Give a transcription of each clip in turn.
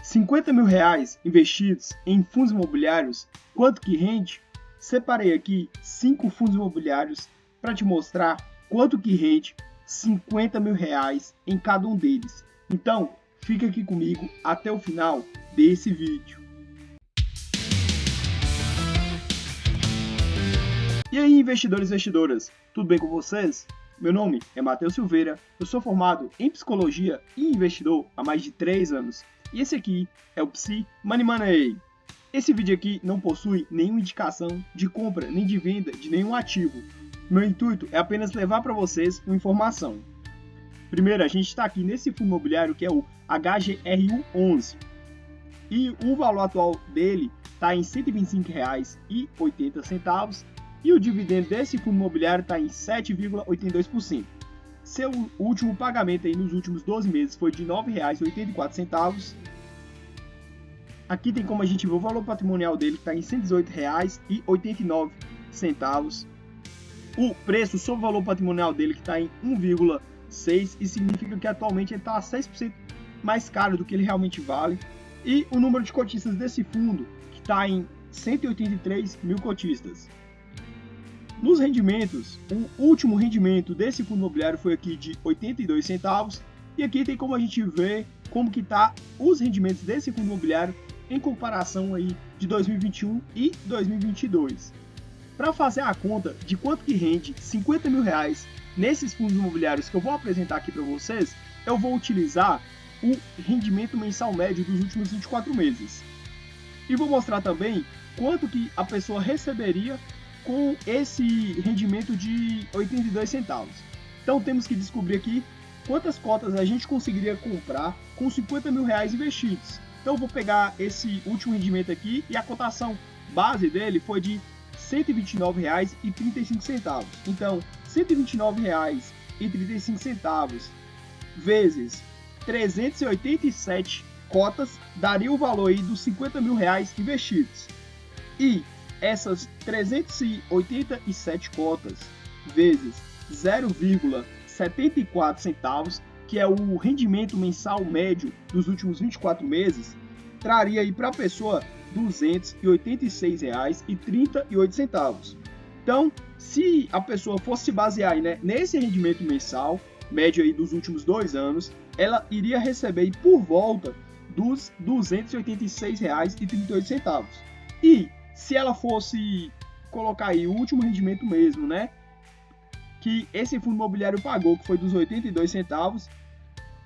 R$ 50.000 investidos em fundos imobiliários, quanto que rende? Separei aqui 5 fundos imobiliários para te mostrar quanto que rende R$ 50.000 em cada um deles. Então, fica aqui comigo até o final desse vídeo. E aí, investidores e investidoras, tudo bem com vocês? Meu nome é Matheus Silveira, eu sou formado em Psicologia e investidor há mais de 3 anos. E esse aqui é o Psi Money Money. Esse vídeo aqui não possui nenhuma indicação de compra nem de venda de nenhum ativo. Meu intuito é apenas levar para vocês uma informação. Primeiro, a gente está aqui nesse fundo imobiliário que é o HGRU11. E o valor atual dele está em R$ 125,80 e o dividendo desse fundo imobiliário está em 7,82%. Seu último pagamento aí nos últimos 12 meses foi de R$ 9,84. Aqui tem como a gente ver o valor patrimonial dele que está em R$ 118,89. O preço sobre o valor patrimonial dele que está em 1,6 e significa que atualmente ele está 6% mais caro do que ele realmente vale. E o número de cotistas desse fundo que está em 183 mil cotistas. Nos rendimentos, o último rendimento desse fundo imobiliário foi aqui de 82 centavos. E aqui tem como a gente ver como que tá os rendimentos desse fundo imobiliário em comparação aí de 2021 e 2022. Para fazer a conta de quanto que rende R$ 50.000 nesses fundos imobiliários que eu vou apresentar aqui para vocês, eu vou utilizar o rendimento mensal médio dos últimos 24 meses. E vou mostrar também quanto que a pessoa receberia com esse rendimento de 82 centavos. Então temos que descobrir aqui quantas cotas a gente conseguiria comprar com R$ 50.000 investidos. Então eu vou pegar esse último rendimento aqui e a cotação base dele foi de R$ 129,35. Então, R$ 129,35 vezes 387 cotas daria o valor aí dos R$ 50.000 investidos. E essas 387 cotas vezes 0,74 centavos, que é o rendimento mensal médio dos últimos 24 meses, traria aí para a pessoa R$ 286,38. Então, se a pessoa fosse se basear aí, né, nesse rendimento mensal médio aí dos últimos 2 anos, ela iria receber aí por volta dos R$ 286,38. E se ela fosse colocar aí o último rendimento mesmo, né, que esse fundo imobiliário pagou, que foi dos 82 centavos,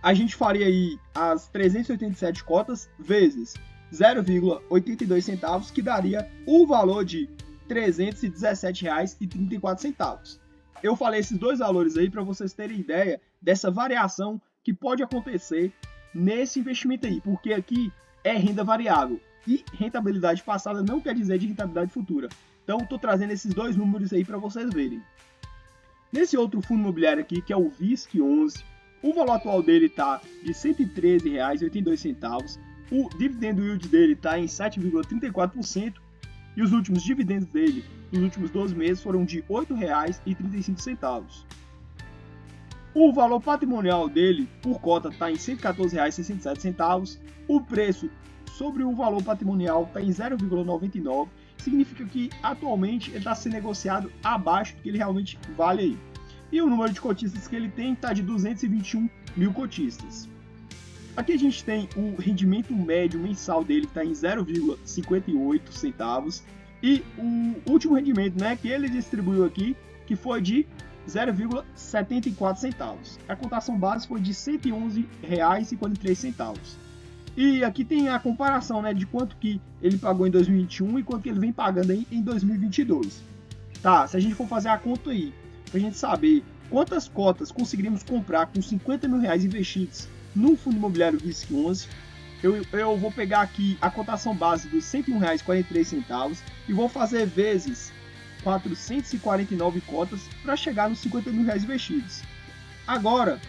a gente faria aí as 387 cotas vezes 0,82 centavos, que daria o valor de R$ 317,34. Eu falei esses dois valores aí para vocês terem ideia dessa variação que pode acontecer nesse investimento aí, porque aqui é renda variável. E rentabilidade passada não quer dizer de rentabilidade futura. Então, estou trazendo esses dois números aí para vocês verem. Nesse outro fundo imobiliário aqui, que é o VISC11, o valor atual dele está de R$ 113,82. O dividendo yield dele está em 7,34%. E os últimos dividendos dele, nos últimos 12 meses, foram de R$ 8,35. O valor patrimonial dele, por cota, está em R$ 114,67. O preço sobre o valor patrimonial está em 0,99, significa que atualmente ele está sendo negociado abaixo do que ele realmente vale aí. E o número de cotistas que ele tem está de 221 mil cotistas. Aqui a gente tem o rendimento médio mensal dele que está em 0,58 centavos e o último rendimento, né, que ele distribuiu aqui, que foi de 0,74 centavos. A cotação base foi de R$ 111,43. E aqui tem a comparação, né, de quanto que ele pagou em 2021 e quanto que ele vem pagando aí em 2022. Tá, se a gente for fazer a conta aí, pra gente saber quantas cotas conseguiríamos comprar com R$ 50.000 investidos no fundo imobiliário VISC11, eu vou pegar aqui a cotação base dos R$ 101,43 e vou fazer vezes 449 cotas para chegar nos R$ 50.000 investidos. Agora,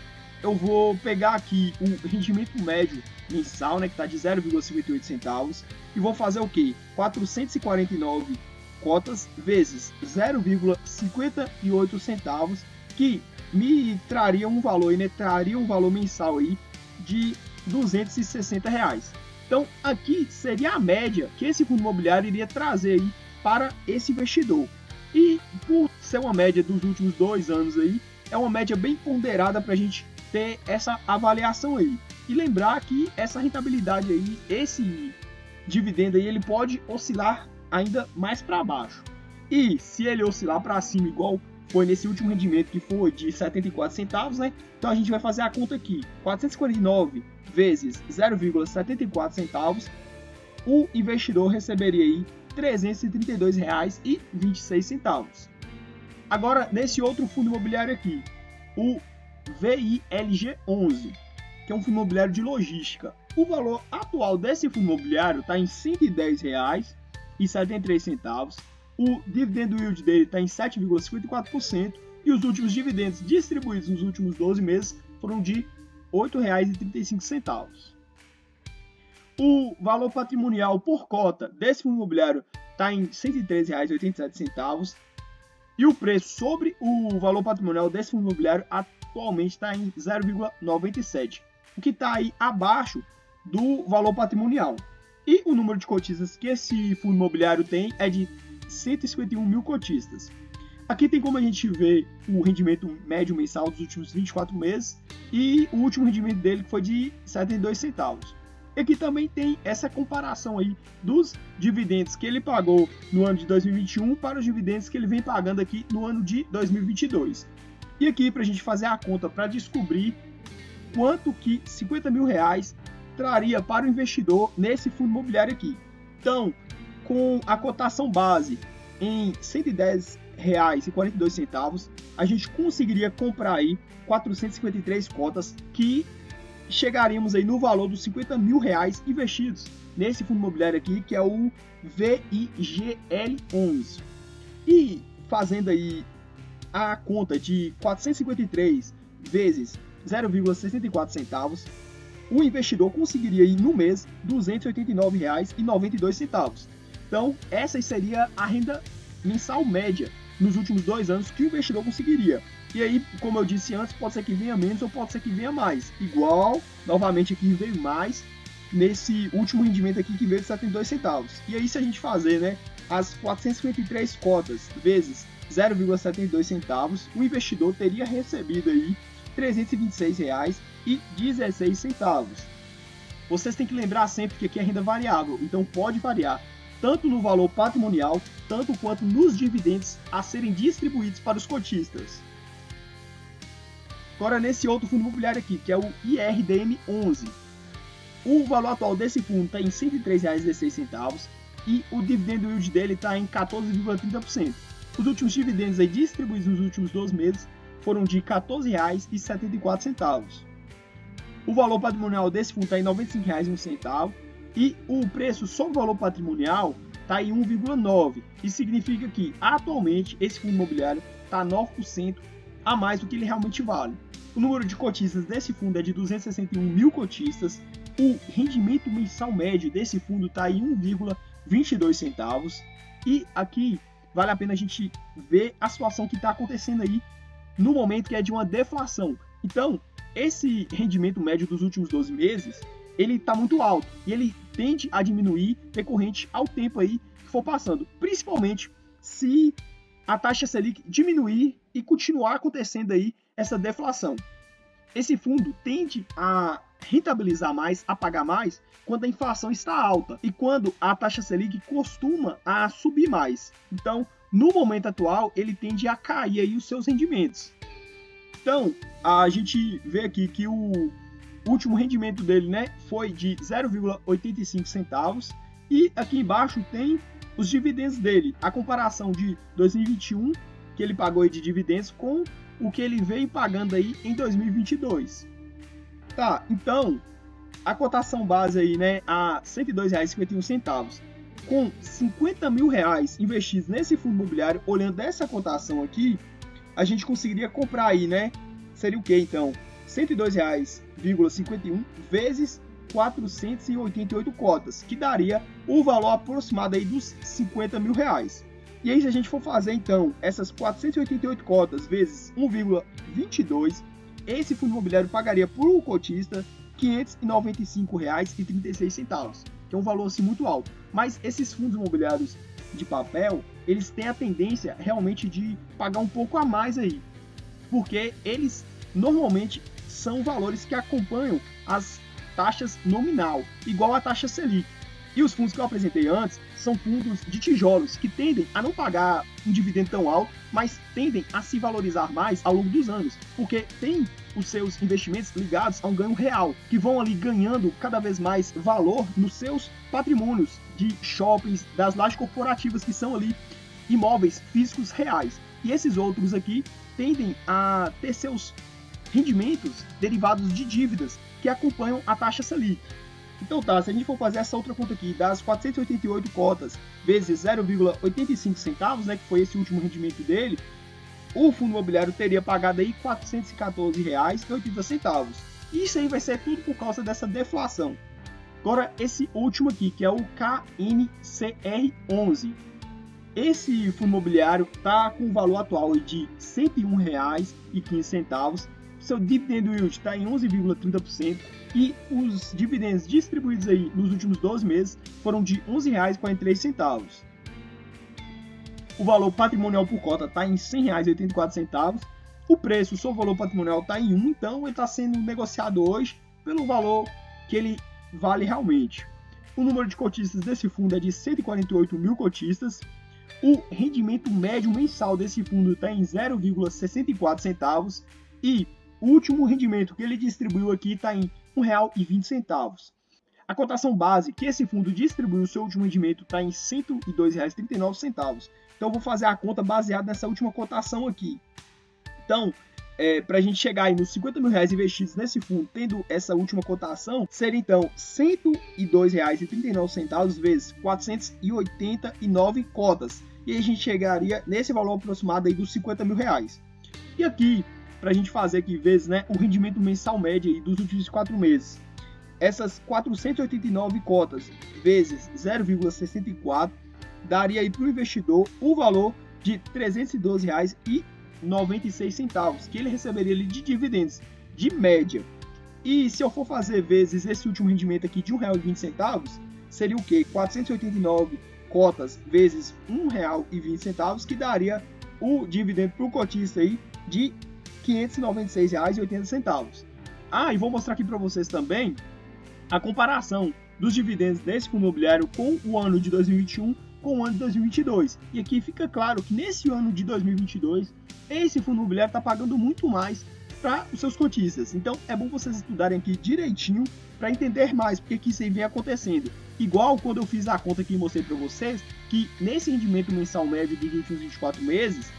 eu vou pegar aqui o rendimento médio mensal, né, que está de 0,58 centavos, e vou fazer o quê? 449 cotas vezes 0,58 centavos, que me traria um valor, né, traria um valor mensal aí de R$ 260. Então, aqui seria a média que esse fundo imobiliário iria trazer aí para esse investidor. E por ser uma média dos últimos 2 anos aí, é uma média bem ponderada para a gente ter essa avaliação aí. E lembrar que essa rentabilidade aí, esse dividendo aí, ele pode oscilar ainda mais para baixo. E se ele oscilar para cima, igual foi nesse último rendimento, que foi de 74 centavos, né? Então a gente vai fazer a conta aqui. 449 vezes 0,74 centavos, o investidor receberia aí R$ 332,26. Agora, nesse outro fundo imobiliário aqui, o VILG11, que é um fundo imobiliário de logística. O valor atual desse fundo imobiliário está em R$ 110,73. O dividendo yield dele está em 7,54% e os últimos dividendos distribuídos nos últimos 12 meses foram de R$ 8,35. O valor patrimonial por cota desse fundo imobiliário está em R$ 113,87 e o preço sobre o valor patrimonial desse fundo imobiliário atualmente está em 0,97, o que está aí abaixo do valor patrimonial. E o número de cotistas que esse fundo imobiliário tem é de 151 mil cotistas. Aqui tem como a gente ver o rendimento médio mensal dos últimos 24 meses e o último rendimento dele foi de 72 centavos. E aqui também tem essa comparação aí dos dividendos que ele pagou no ano de 2021 para os dividendos que ele vem pagando aqui no ano de 2022. E aqui para a gente fazer a conta para descobrir quanto que R$50 mil traria para o investidor nesse fundo imobiliário aqui. Então, com a cotação base em R$ 110,42, a gente conseguiria comprar aí 453 cotas que chegaríamos aí no valor dos R$50 mil investidos nesse fundo imobiliário aqui, que é o VIGL11. E fazendo aí a conta de 453 vezes 0,64 centavos, o investidor conseguiria aí no mês R$ 289,92. Então, essa seria a renda mensal média nos últimos 2 anos que o investidor conseguiria. E aí, como eu disse antes, pode ser que venha menos ou pode ser que venha mais. Igual, novamente aqui veio mais nesse último rendimento aqui que veio de 72 centavos. E aí, se a gente fazer, né, as 453 cotas vezes 0,72 centavos, o investidor teria recebido aí R$ 326,16. Vocês têm que lembrar sempre que aqui é renda variável, então pode variar tanto no valor patrimonial, tanto quanto nos dividendos a serem distribuídos para os cotistas. Agora, nesse outro fundo imobiliário aqui, que é o IRDM11, o valor atual desse fundo está em R$ 103,16 e o dividendo yield dele está em 14,30%. Os últimos dividendos aí distribuídos nos últimos 12 meses foram de R$ 14,74. O valor patrimonial desse fundo está em R$ 95,01 e o preço sobre o valor patrimonial está em 1,9. Isso significa que atualmente esse fundo imobiliário está 9% a mais do que ele realmente vale. O número de cotistas desse fundo é de 261 mil cotistas. O rendimento mensal médio desse fundo está em 1,22 centavos. E aqui vale a pena a gente ver a situação que está acontecendo aí no momento, que é de uma deflação. Então, esse rendimento médio dos últimos 12 meses, ele está muito alto e ele tende a diminuir decorrente ao tempo aí que for passando, principalmente se a taxa Selic diminuir e continuar acontecendo aí essa deflação. Esse fundo tende a rentabilizar mais, a pagar mais, quando a inflação está alta e quando a taxa Selic costuma a subir mais. Então, no momento atual, ele tende a cair aí os seus rendimentos. Então, a gente vê aqui que o último rendimento dele, né, foi de 0,85 centavos e aqui embaixo tem os dividendos dele, a comparação de 2021, que ele pagou aí de dividendos, com o que ele veio pagando aí em 2022. Tá, então, a cotação base aí, né, a R$ 102,51, com R$50 mil investidos nesse fundo imobiliário, olhando essa cotação aqui, a gente conseguiria comprar aí, né, seria o que então? R$ 102,51 vezes 488 cotas, que daria o valor aproximado aí dos R$50 mil. E aí, se a gente for fazer então essas 488 cotas vezes 1,22, esse fundo imobiliário pagaria por um cotista R$ 595,36, que é um valor assim muito alto. Mas esses fundos imobiliários de papel, eles têm a tendência realmente de pagar um pouco a mais aí, porque eles normalmente são valores que acompanham as taxas nominal, igual a taxa Selic. E os fundos que eu apresentei antes são fundos de tijolos, que tendem a não pagar um dividendo tão alto, mas tendem a se valorizar mais ao longo dos anos, porque tem os seus investimentos ligados a um ganho real, que vão ali ganhando cada vez mais valor nos seus patrimônios de shoppings, das lajes corporativas, que são ali imóveis físicos reais. E esses outros aqui tendem a ter seus rendimentos derivados de dívidas que acompanham a taxa Selic. Então tá, se a gente for fazer essa outra conta aqui, das 488 cotas vezes 0,85 centavos, né, que foi esse último rendimento dele, o fundo imobiliário teria pagado aí R$ 414,80. E isso aí vai ser tudo por causa dessa deflação. Agora, esse último aqui, que é o KNCR11. Esse fundo imobiliário está com o valor atual de R$ 101,15. Seu dividendo yield está em 11,30% e os dividendos distribuídos aí nos últimos 12 meses foram de R$ 11,43. O valor patrimonial por cota está em R$ 100,84. O preço, o seu valor patrimonial está em 1, então ele está sendo negociado hoje pelo valor que ele vale realmente. O número de cotistas desse fundo é de 148 mil cotistas. O rendimento médio mensal desse fundo está em 0,64 centavos e o último rendimento que ele distribuiu aqui está em R$ 1,20. A cotação base que esse fundo distribuiu o seu último rendimento está em R$ 102,39. Então eu vou fazer a conta baseada nessa última cotação aqui. Então, para a gente chegar aí nos R$ 50 mil investidos nesse fundo, tendo essa última cotação, seria então R$ 102,39 vezes 489 cotas. E aí a gente chegaria nesse valor aproximado aí dos R$ 50 mil. E aqui, para a gente fazer aqui vezes, né, o rendimento mensal médio aí dos últimos 4 meses. Essas 489 cotas vezes 0,64 daria aí para o investidor o valor de R$ 312,96 que ele receberia ali de dividendos, de média. E se eu for fazer vezes esse último rendimento aqui de R$ 1,20, seria o quê? 489 cotas vezes R$ 1,20, que daria o dividendo para o cotista aí de R$ 596,80. E vou mostrar aqui para vocês também a comparação dos dividendos desse fundo imobiliário com o ano de 2021 com o ano de 2022. E aqui fica claro que nesse ano de 2022, esse fundo imobiliário está pagando muito mais para os seus cotistas. Então é bom vocês estudarem aqui direitinho para entender mais porque que isso aí vem acontecendo. Igual quando eu fiz a conta aqui e mostrei para vocês que nesse rendimento mensal médio dos últimos 24 meses,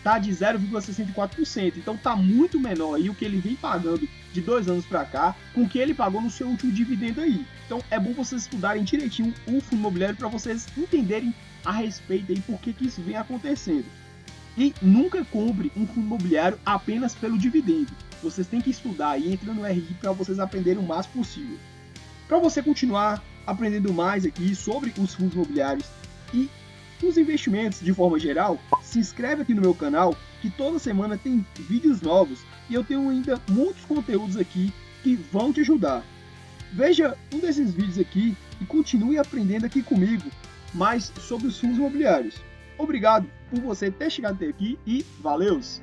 tá de 0,64%, então tá muito menor aí o que ele vem pagando de 2 anos para cá com o que ele pagou no seu último dividendo aí. Então é bom vocês estudarem direitinho o fundo imobiliário para vocês entenderem a respeito aí por que isso vem acontecendo. E nunca compre um fundo imobiliário apenas pelo dividendo. Vocês têm que estudar e entrar no RI para vocês aprenderem o máximo possível. Para você continuar aprendendo mais aqui sobre os fundos imobiliários e os investimentos de forma geral, se inscreve aqui no meu canal, que toda semana tem vídeos novos e eu tenho ainda muitos conteúdos aqui que vão te ajudar. Veja um desses vídeos aqui e continue aprendendo aqui comigo mais sobre os fundos imobiliários. Obrigado por você ter chegado até aqui e valeus!